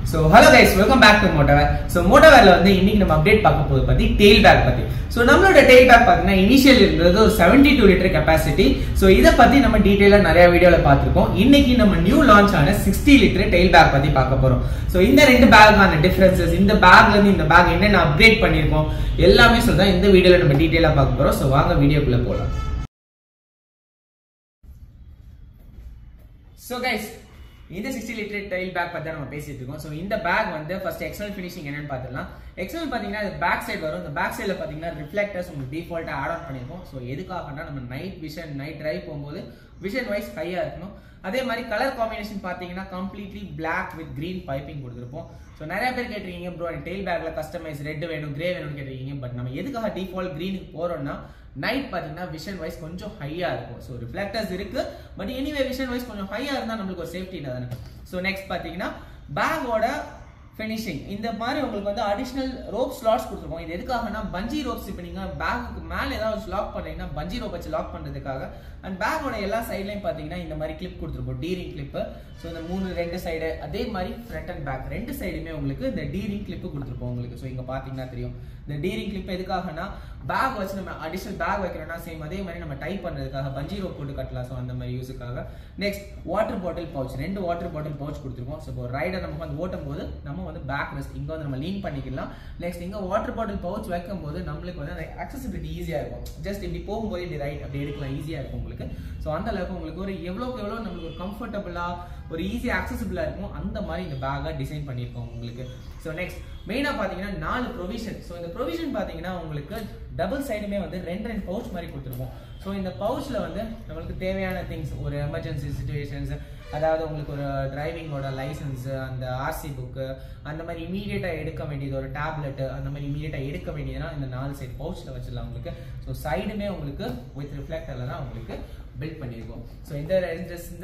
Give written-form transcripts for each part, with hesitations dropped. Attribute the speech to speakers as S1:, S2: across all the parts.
S1: So hello guys, welcome back to Motowear. So Motowear la வந்து இன்னைக்கு நம்ம update பார்க்க போறது பத்தி tail bag பத்தி. So நம்மளோட tail bag பாத்தீங்கன்னா இனிஷியல் இருந்தது ஒரு 72 லிட்டர் கெபாசிட்டி. So இத பத்தி நம்ம டீடைலா நிறைய வீடியோல பார்த்திருக்கோம். இன்னைக்கு நம்ம நியூ லான்ச் ஆன 60 லிட்டர் tail bag பத்தி பார்க்க போறோம். So இந்த ரெண்டு பேக்கான டிஃபரன்சஸ், இந்த பேக்ல இருந்து இந்த பேக் என்னென்ன அப்கிரேட் பண்ணிருக்கோம் எல்லாமே சொல்றேன் இந்த வீடியோல நம்ம டீடைலா பார்க்க போறோம். So வாங்க வீடியோக்குள்ள போலாம். So guys, இந்த 60 லிட்டர் டைல் பேக் பத்தி நம்ம பேசிட்டு இருக்கோம். சோ இந்த பேக் வந்து ஃபர்ஸ்ட் எக்ஸ்டர்னல் ஃபினிஷிங் என்னன்னு பார்த்தலாம். எக்ஸ்டர்னல் பாத்தீங்கன்னா இது பேக் சைடு வரும். இந்த பேக் சைடுல பாத்தீங்கன்னா ரிஃப்ளெக்டர்ஸ் உங்களுக்கு டிஃபால்ட்டா ஆட் ஆன் பண்ணிருக்கோம். சோ எதுக்காகனா நம்ம நைட் விஷன், நைட் டிரைவ் போகும்போது விஷன் வைஸ் ஹையா இருக்கணும். அதே மாதிரி கலர் காம்பினேஷன் பாத்தீங்கன்னா completely black with green piping கொடுத்துருப்போம். ஸோ நிறைய பேர் கேட்டிருக்கீங்க ப்ரோ டெயில் பேக்ல கஸ்டமைஸ் ரெட் வேணும், கிரே வேணும்னு கேட்டிருக்கீங்க. பட் நம்ம எதுக்காக டிஃபால்ட் கிரீனுக்கு போறோம்னா நைட் பாத்தீங்கன்னா விஷன் வைஸ் கொஞ்சம் ஹையா இருக்கும். ஸோ ரிஃப்ளெக்டர்ஸ் இருக்கு, பட் எனிவே விஷன் வைஸ் கொஞ்சம் ஹையா இருந்தா நம்மளுக்கு ஒரு சேஃப்டி தானே. ஸோ நெக்ஸ்ட் பாத்தீங்கன்னா பேக்கோட ஃபினிஷிங் இந்த மாதிரி உங்களுக்கு வந்து அடிஷனல் ரோப் ஸ்லாட்ஸ் கொடுத்துருக்கோம். இது எதுக்காகனா பஞ்சி ரோப்ஸ் இப்போ நீங்க பேக்கு மேலே ஏதாவது லாக் பண்ணீங்கன்னா பஞ்சி ரோப் வச்சு லாக் பண்றதுக்காக. அண்ட் பேக்கோட எல்லா சைட்லையும் பாத்தீங்கன்னா இந்த மாதிரி கிளிப் கொடுத்துருப்போம், டீரிங் கிளிப். ஸோ இந்த ரெண்டு சைடு அதே மாதிரி ஃப்ரண்ட் அண்ட் பேக் ரெண்டு சைடுமே உங்களுக்கு இந்த டீரிங் கிளிப் கொடுத்துருப்போம் உங்களுக்கு. ஸோ இங்க பாத்தீங்கன்னா தெரியும் இந்த டீரிங் கிளிப் எதுக்காகனா பேக் வச்சு நம்ம அடிஷனல் பேக் வைக்கிறோம்னா சேம் அதே மாதிரி நம்ம டைப் பண்றதுக்காக பஞ்சி ரோப் போட்டு கட்டலாம். ஸோ அந்த மாதிரி யூஸுக்காக. நெக்ஸ்ட் வாட்டர் பாட்டில் பவுச், ரெண்டு வாட்டர் பாட்டில் பவுச் கொடுத்துருக்கோம். ஸோ ஒரு ரைடர் நம்ம வந்து ஓட்டும் போது நம்ம வந்து பேக் ரெஸ்ட் இங்க வந்து நம்ம லீன் பண்ணிக்கலாம். நெக்ஸ்ட் இங்க வாட்டர் பாட்டில் பவுச் வைக்கும் போது நம்மளுக்கு வந்து அக்சசிபிலிட்டி ஈஸியா இருக்கும். ஜஸ்ட் இப்படி போகும்போது இப்படி ரைட் அப்படி எடுக்கலாம், ஈஸியா இருக்கும் உங்களுக்கு. ஸோ அந்த அளவுக்கு உங்களுக்கு ஒரு எவ்வளோக்கு எவ்வளோ நம்மளுக்கு ஒரு கம்ஃபர்டபுளா ஒரு ஈஸியா அக்சசிபிளா இருக்கும் அந்த மாதிரி இந்த பேக்கை டிசைன் பண்ணியிருக்கோம் உங்களுக்கு. ஸோ நெக்ஸ்ட் மெயினா பாத்தீங்கன்னா 4 ப்ரொவிஷன். ஸோ இந்த ப்ரொவிஷன் பாத்தீங்கன்னா உங்களுக்கு டபுள் சைடுமே வந்து ரெண்டு பவுச் மாதிரி கொடுத்துருவோம். ஸோ இந்த பவுச்ல வந்து நம்மளுக்கு தேவையான திங்ஸ், ஒரு எமர்ஜென்சி சுச்சுவேஷன்ஸ், அதாவது உங்களுக்கு ஒரு டிரைவிங்கோட லைசன்ஸ், அந்த ஆர்சி புக்கு, அந்த மாதிரி இமீடியட்டா எடுக்க வேண்டியது ஒரு டேப்லெட், அந்த மாதிரி இமீடியட்டா எடுக்க வேண்டியதுனா இந்த 4 சைடு பவுச்ல வச்சிடலாம் உங்களுக்கு. ஸோ சைடுமே உங்களுக்கு வித் ரிஃப்ளெக்டர்ல தான் உங்களுக்கு பில்ட் பண்ணிருக்கோம். ஸோ இந்த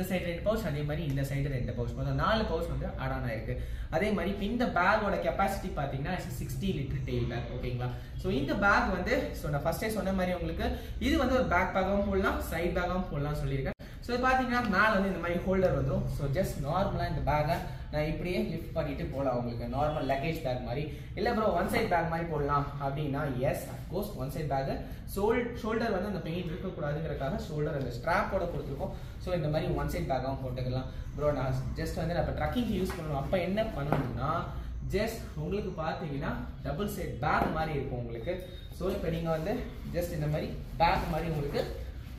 S1: சைடு 2 பவுச், அதே மாதிரி இந்த சைடு 2 பவுச், மொத்தம் 4 பவுச் வந்து ஆட் ஆன் ஆயிருக்கு. அதே மாதிரி இந்த பேக்கோட கெப்பாசிட்டி பாத்தீங்கன்னா 60 லிட்டர் டெயில் பேக். ஓகேங்களா? ஸோ இந்த பேக் வந்து நான் ஃபர்ஸ்டே சொன்ன மாதிரி உங்களுக்கு இது வந்து ஒரு பேக் பேக்காகவும் போடலாம், சைட் பேக்காகவும் போடலாம் சொல்லியிருக்கேன். ஸோ பாத்தீங்கன்னா மேல வந்து இந்த மாதிரி ஹோல்டர் வந்துடும். ஸோ ஜஸ்ட் நார்மலா இந்த பேக்கை நான் இப்படியே லிஃப்ட் பண்ணிட்டு போகலாம் உங்களுக்கு, நார்மல் லக்கேஜ் பேக் மாதிரி. இல்ல ப்ரோ ஒன் சைட் பேக் மாதிரி போடலாம் அப்படின்னா yes of course one side bag. Shoulder வந்து அந்த பெயின் இருக்கக்கூடாதுங்கிறதுக்காக ஷோல்டர் அந்த ஸ்ட்ராப்போட கொடுத்துருக்கோம். ஸோ இந்த மாதிரி ஒன் சைட் பேக்காகவும் போட்டுக்கலாம். ப்ரோ நான் ஜஸ்ட் வந்து நான் இப்போ ட்ரக்கிங் யூஸ் பண்ணணும், அப்போ என்ன பண்ணணும்னா ஜஸ்ட் உங்களுக்கு பார்த்தீங்கன்னா டபுள் சைட் பேக் மாதிரி இருக்கும் உங்களுக்கு. ஸோ இப்போ நீங்கள் வந்து ஜஸ்ட் இந்த மாதிரி பேக் மாதிரி உங்களுக்கு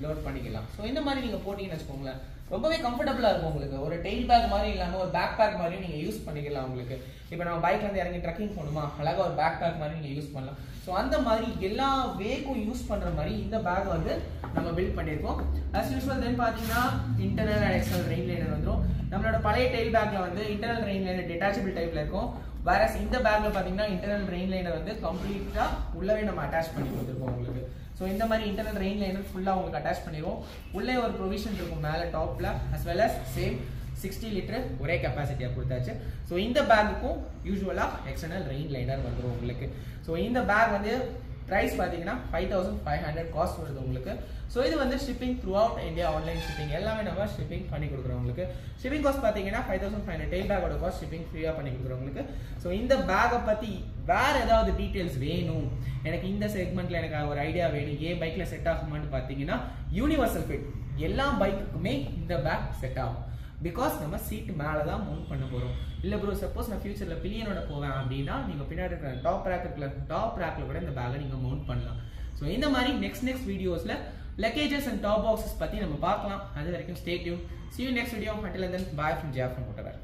S1: லோட் பண்ணிக்கலாம். ஸோ இந்த மாதிரி நீங்கள் போட்டிங்கன்னு வச்சுக்கோங்களேன், ரொம்பவே கம்ஃபர்டபுளாக இருக்கும் உங்களுக்கு. ஒரு டெயில் பேக் மாதிரி இல்லாமல் ஒரு பேக் பேக் மாதிரியும் நீங்கள் யூஸ் பண்ணிக்கலாம் உங்களுக்கு. இப்போ நம்ம பைக்ல இருந்து இறங்கி ட்ரக்கிங் போகணுமா, அழகாக ஒரு பேக் பேக் மாதிரி நீங்கள் யூஸ் பண்ணலாம். ஸோ அந்த மாதிரி எல்லா வேக்கும் யூஸ் பண்ணுற மாதிரி இந்த பேக் வந்து நம்ம பில்ட் பண்ணியிருக்கோம். அஸ் யூஸ்வல் தென் பார்த்தீங்கன்னா internal and external rain liner வந்துடும். நம்மளோட பழைய டெயில் பேக்ல வந்து இன்டர்னல் ரெயின் லைனர் டிட்டாச்சபிள் டைப்ல இருக்கும். வேற இந்த பேக்ல பார்த்தீங்கன்னா இன்டர்னல் ரெயின் லைனர் வந்து கம்ப்ளீட்டா உள்ளவே நம்ம அட்டாச் பண்ணி கொடுத்துருக்கோம் உங்களுக்கு. ஸோ இந்த மாதிரி இன்டர்னல் ரெயின் லைனர் ஃபுல்லாக உங்களுக்கு அட்டாச் பண்ணிடுவோம். உள்ளே ஒரு ப்ரொவிஷன் இருக்கும் மேலே டாப்ல, as well as same 60 litre ஒரே கெப்பாசிட்டியாக கொடுத்தாச்சு. ஸோ இந்த பேக்குக்கும் யூஸ்வலாக எக்ஸ்டர்னல் ரெயின் லைனர் வந்துடும் உங்களுக்கு. ஸோ இந்த பேக் வந்து ப்ரைஸ் பார்த்தீங்கன்னா 5500 காஸ்ட் வருது உங்களுக்கு. ஸோ இது வந்து shipping through out India, online shipping எல்லாமே நம்ம ஷிப்பிங் பண்ணி கொடுக்குறோம் உங்களுக்கு. ஷிப்பிங் காஸ்ட் பார்த்தீங்கன்னா 5500. டெயில் பேக்கோட காஸ்ட் ஷிப்பிங் ஃப்ரீயாக பண்ணி கொடுக்குறோம் உங்களுக்கு. ஸோ இந்த பேக்கை பற்றி வேற ஏதாவது டீட்டெயில்ஸ் வேணும், எனக்கு இந்த செக்மெண்ட்ல எனக்கு ஒரு ஐடியா வேணும், ஏன் பைக்ல செட் ஆகுமான்னு பார்த்தீங்கன்னா யூனிவர்சல் ஃபிட் எல்லா பைக்குக்குமே இந்த பேக் செட் ஆகும். பிகாஸ் நம்ம சீட் மேலே தான் மவுண்ட் பண்ண போகிறோம். இல்லை ப்ரோ சப்போஸ் நான் ஃபியூச்சரில் பில்லியனோட போவேன் அப்படின்னா நீங்கள் பின்னாடி இருக்கிற டாப் ரேக்கில் கூட இந்த பேக்கை நீங்கள் மவுண்ட் பண்ணலாம். ஸோ இந்த மாதிரி நெக்ஸ்ட் வீடியோஸில் லக்கேஜஸ் அண்ட் டாப் பாக்ஸஸ் பற்றி நம்ம பார்க்கலாம். அது வரைக்கும் stay tune. See you next video. Until then, bye from Jia from Motowear.